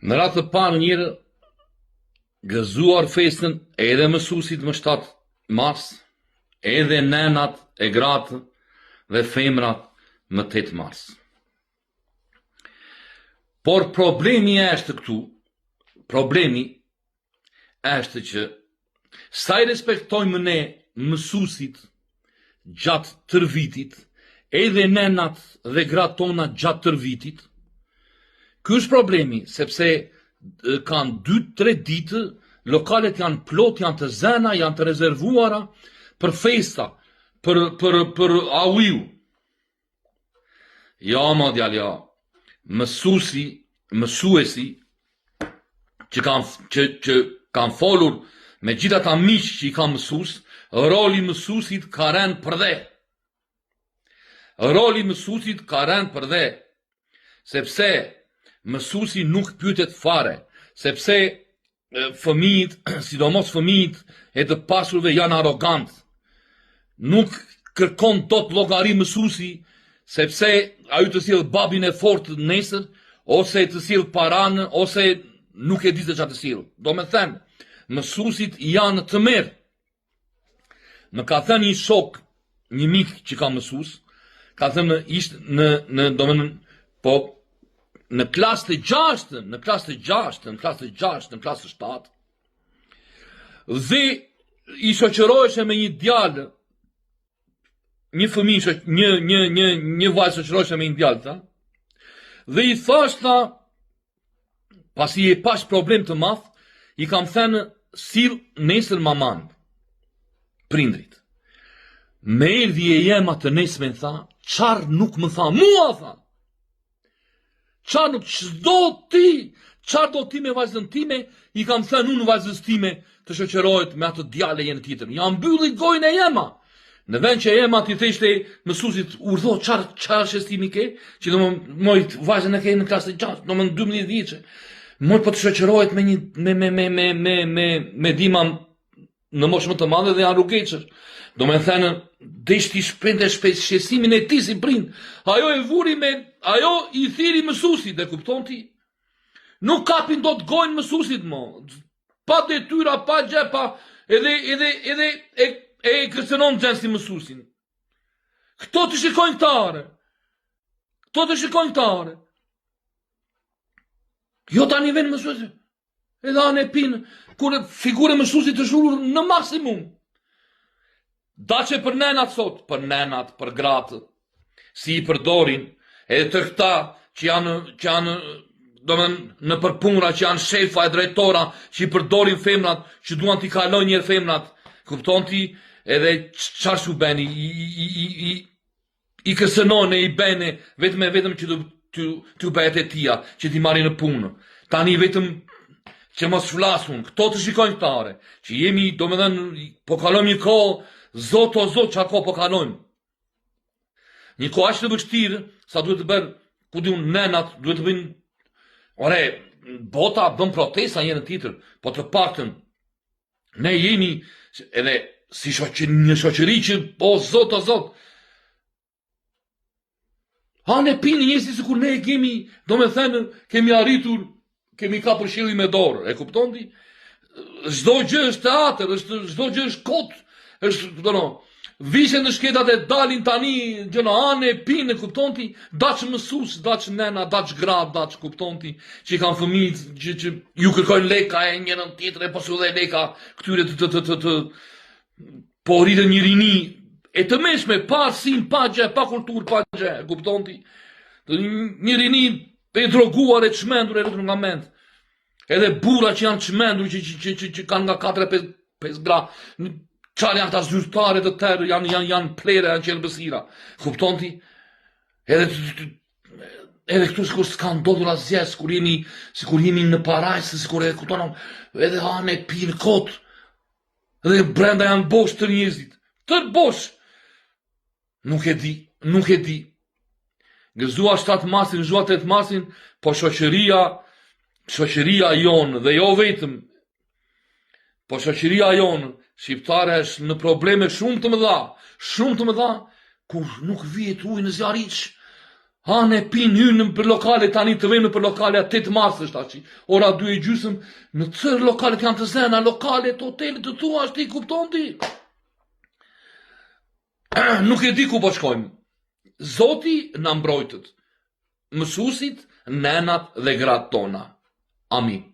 Në ratë të parë njërë gëzuar festën edhe mësuesit më 7 mars, edhe nenat e gratë dhe femrat më 8 mars. Por problemi është këtu, problemi është që sa i respektojmë ne mësuesit gjatë tër vitit, edhe nenat dhe gratë tona gjatë tër vitit, ky është problemi, sepse kanë 2-3 ditë, lokalet janë plot, janë të zëna, janë të rezervuara për festa, për aulliu. Ja, ma djalë, ja, mësuesi që kanë folur me gjitha ta miq që i kanë mësues, roli mësuesit ka rënë për dhe. Roli mësuesit ka rënë për dhe, sepse mësuesi nuk pyetet fare, sepse fëmijët, sidomos fëmijët e të pasurve janë arrogant. Nuk kërkon dot llogari mësuesi, sepse ai të sjell babin e fortë nesër, ose të sjell paran, ose nuk e di se çfarë të sjell. Do me thënë, mësuesit janë të mirë. Më ka thënë një shok, një mik që ka mësues, ka thënë ishte në klasë të 6, në klasë të 6, në klasë të 6, në klasë të 7, dhe i shoqëroheshe me një djalë, një fëmijë, një vajzë shoqëroheshe me një djalë, dhe i thashta, pasi e pash problem të madh, i kam thënë sill nesër maman, prindrit. Me erdhi e jema të nesme tha, qarë nuk më tha, mua tha. Qarë do ti me vajzën time, i kam thënë unë vajzës time të shoqërohet me atë djale jenë tjetër. Ja mbylli gojën e jema. Në vend që jema ti theshte mësuesit urdhë çfarë shestimi ke, që do mojt vajzën e ke në klasë 6, do më 12 vjeçë. Moj po të shoqërohet me dima në moshë më të madhe dhe janë rrugeqër. Do me thënë, deshti shpente shqesimin e ti si prind. Ajo e vuri ajo i thiri mësuesit, dhe kupton ti? Nuk kapin do të gojnë mësuesit mo. Pa detyra, pa gjepa, edhe e kërcenon gjenë si mësuesin. Këto të shikojnë këtare. Jo tani venë mësuesit. Edhe anë e pinë, kur figure mësuesit të shurur në maksimum. Dace për nenat sot, për nenat, për gratë, si i përdorin, edhe të këta që janë në përpunra, që janë shefa e drejtora, që i përdorin femrat, që duan t'i kalojnë njerë femrat, kupton ti, edhe qarë shu beni, i kësënone, i bene, vetëm që t'u bëhet e tia, që t'i marri në punë. Tani vetëm që mos flasun, këto të shikojnë këtare, që jemi, do me dhenë, po kalojmë një kohë, zot o zot që ako po kalojmë. Një kohë ashtë të vështirë, sa duhet të bërë, ku di unë nenat, duhet të bëjnë, ore, bota bën protesta njërën tjetër, po të paktën, ne jemi, edhe si një shoqëri që, o zot, hanë e pinë njësi se kur ne kemi, do me thënë, kemi arritur, kemi ka përshili me dorë, e kupton ti? Çdo gjë është teatër, çdo gjë është kot, vishën në shketat e dalin tani, anë e pinë, kupton ti? Daç mësues, daç nena, daç gra, daç, kupton ti? Që i kanë fëmijë, që ju kërkojnë leka e njërën tjetër, e pasu dhe leka, këtyre po rritën një rini, e të meshme, pa sin, pa gjë, pa kultur, pa gjë, kupton ti? Një rini e droguar, e çmendur, e rritur nga mend. Edhe burra që janë çmendur, që kanë nga 4-5 gra, qarë janë ta zyrtare të tërë, janë plere, janë qelbësira. Kupton ti? Edhe këtu sikur s'ka ndodhur asgjë, sikur jemi në parajsë, sikur e kupton, edhe hanë e pinë kot. Edhe brenda janë bosh të njerëzit. Tër bosh. Nuk e di. Gëzua 7 marsin, gëzua 8 marsin, po shoqëria jonë, dhe jo vetëm, po shoqëria jonë, shqiptare është në probleme shumë të mëdha, kur nuk vihet ujë në zjarriç, Hanë e pinë hynë për lokale, tani të vejmë për lokale, 8 mars është aty. Ora 2:30, në cërë lokalet janë të zena, lokalet, hotelit të tua, është ti kupton ti. Nuk e di ku po shkojmë. Zoti na mbrojtët, mësuesit, nenat dhe gratë tona. Amin.